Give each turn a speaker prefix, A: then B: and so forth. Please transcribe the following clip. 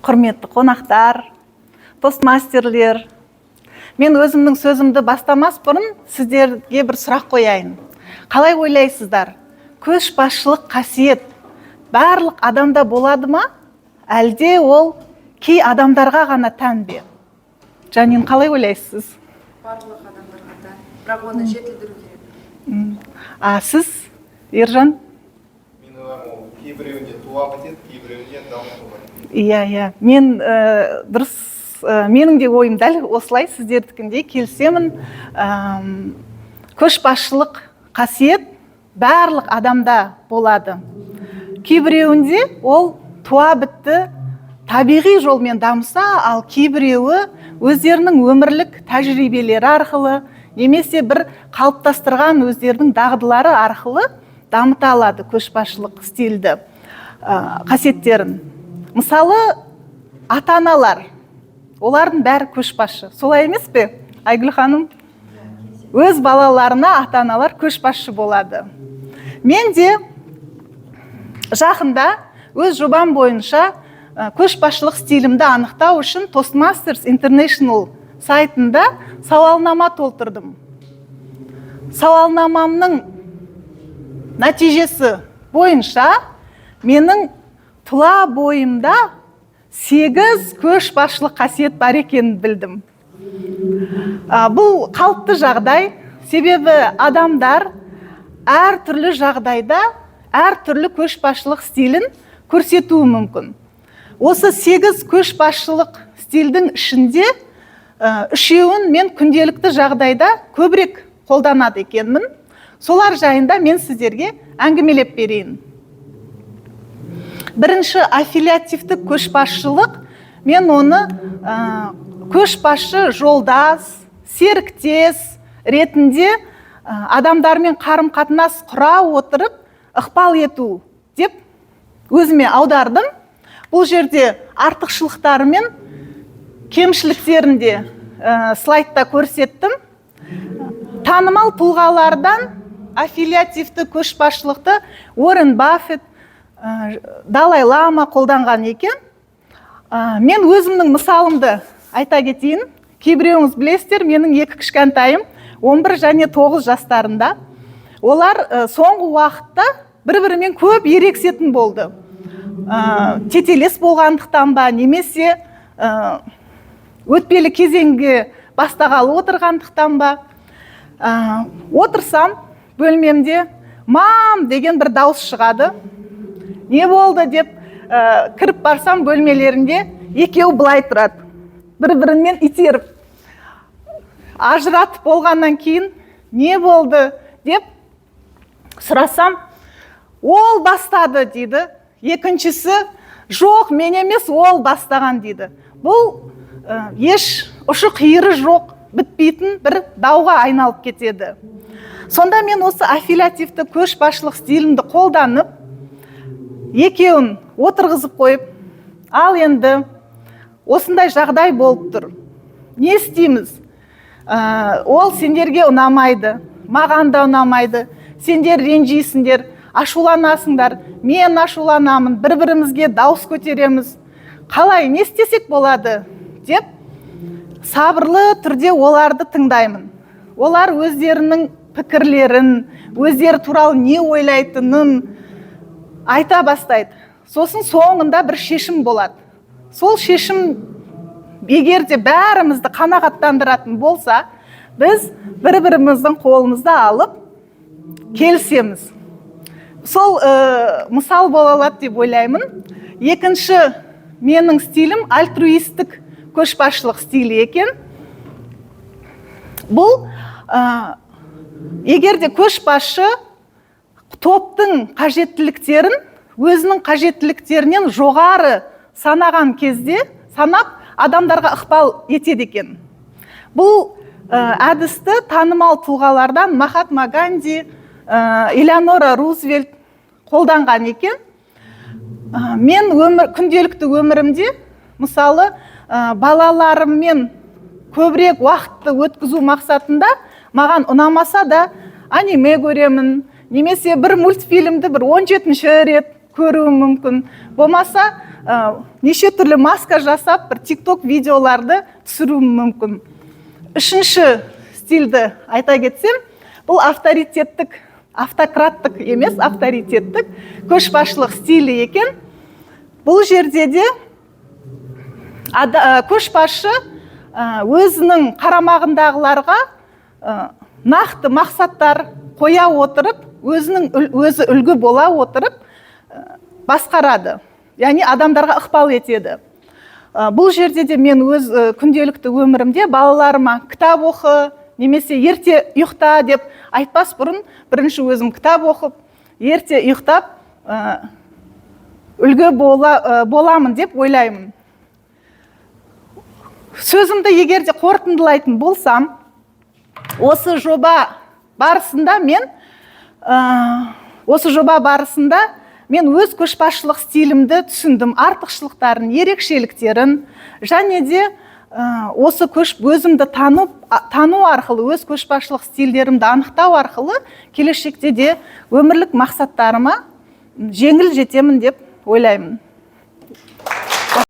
A: Құрметті қонақтар, тостмастерлер, мен өзімнің сөзімді бастамас бұрын сіздерге бір сұрақ қояйын. Қалай ойлайсыздар? Көшбасшылық қасиет барлық адамда болады ма? Әлде ол кей адамдарға ғана тән бе? Жанин, қалай ойлайсыз?
B: Барлық адамдарға тән, бірақ оны жетілдіру керек.
A: Сіз, Ержан?
C: Мен ойлаймын, ол кейбіреуінде туа бітеді, кейбіреуінде дамыту бар.
A: Иә, мен дұрыс, менің де ойым дәл осылай, сіздердікіндей келісемін. Көшбасшылық қасиет барлық адамда болады. Кейбіреуінде ол туа бітті, табиғи жолмен дамыса, ал кейбіреуі өздерінің өмірлік тәжірибелері арқылы, немесе бір қалыптастырған өздерінің дағдылары арқылы дамыта алады көшбасшылық стильді қасиеттерін. Мысалы, ата-аналар, олардың бәрі көшбасшы. Солай емес пе, Айгүл ханым? Өз балаларына ата-аналар көшбасшы болады. Мен де жақында өз жобам бойынша көшбасшылық стилімді анықтау үшін Toastmasters International сайтында сауалнама толтырдым. Сауалнамамның нәтижесі бойынша менің тұла бойымда 8 көшбасшылық қасиет бар екенін білдім. Бұл қалыпты жағдай, себебі адамдар әртүрлі жағдайда әртүрлі көшбасшылық стилін көрсетуі мүмкін. Осы 8 көшбасшылық стилдің ішінде үшеуін мен күнделікті жағдайда көбірек қолданады екенмін. Солар жайында мен сіздерге әңгімелеп берейін. Бірінші, аффилиативтік көшбасшылық. Мен оны көшбасшы, жолдас, серіктес ретінде адамдармен қарым-қатынас құра отырып ықпал ету деп өзіме аудардым. Бұл жерде артықшылықтары мен кемшіліктерін де слайдта көрсеттім. Танымал тұлғалардан аффилиативті көшбасшылықты Уоррен Баффет, Далай Лама қолданған екен. Мен өзімнің мысалымды айта кетейін. Кейбіреуіңіз білесіздер, менің 2 кішкентайым 11 және 9 жастарында. Олар соңғы уақытта бір-бірімен көп ерегісетін болды. Тетелес болғандықтан ба, немесе өтпелі кезеңге бастағалы отырғандықтан ба. Отырсам, бөлмемде мам деген бір дауыс шығады. Не болды деп кіріп барсам, бөлмелерінде екеуі былай тұрады. Бір-бірінен итеріп. Ажыратып болғаннан кейін не болды деп сұрасам, ол бастады дейді. Екіншісі, жоқ, мен емес, ол бастаған дейді. Бұл еш ұшы-қиыры жоқ, бітпейтін бір дауға айналып кетеді. Сонда мен осы аффилиативті көшбасшылық стилімді қолданып, екеуін отырғызып қойып, ал енді осындай жағдай болып тұр. Не істейміз? Ол сендерге ұнамайды, маған да ұнамайды, сендер ренжисіңдер, ашуланасыңдар, мен ашуланамын, бір-бірімізге дауыс көтереміз. Қалай, не істесек болады? Деп, сабырлы түрде оларды тыңдаймын. Олар өздерінің пікірлерін, өздері туралы не ойлайтынын айта бастайды. Сосын соңында бір шешім болады. Сол шешім егер де бәрімізді қанағаттандыратын болса, біз бір-біріміздің қолымызды алып келісеміз. Сол мысал бола алады деп ойлаймын. Екінші менің стилім альтруистік көшбасшылық стилі екен. Бұл егер де көшбасшы топтың қажеттіліктерін өзінің қажеттіліктерінен жоғары санаған кезде, санап адамдарға ықпал етеді екен. Бұл әдісті танымал тұлғалардан Махатма Ганди, Элеонора Рузвельт қолданған екен. Мен күнделікті өмірімде, мысалы, балаларыммен көбірек уақытты өткізу мақсатында маған ұнамаса да аниме көремін, немесе бір мультфильмді бір 17-ші рет көруім мүмкін. Болмаса неше түрлі маска жасап бір тикток видеоларды түсіруім мүмкін. Үшінші стильді айта кетсем, бұл авторитеттік, автократтық емес, авторитеттік көшбасшылық стилі екен. Бұл жерде де көшбасшы өзінің қарамағындағыларға нақты мақсаттар қоя отырып, өзі үлгі бола отырып басқарады. Яғни адамдарға ықпал етеді. Бұл жерде де мен өз күнделікті өмірімде балаларыма кітап оқы, немесе ерте ұйықта деп айтпас бұрын, бірінші өзім кітап оқып, ерте ұйықтап, үлгі боламын деп ойлаймын. Сөзімді егерде қорытындылайтын болсам, осы жоба барысында мен өз көшбасшылық стилімді түсіндім, артықшылықтарын, ерекшеліктерін, және де осы өзімді тану арқылы, өз көшбасшылық стильдерімді анықтау арқылы келешекте де өмірлік мақсаттарыма жеңіл жетемін деп ойлаймын.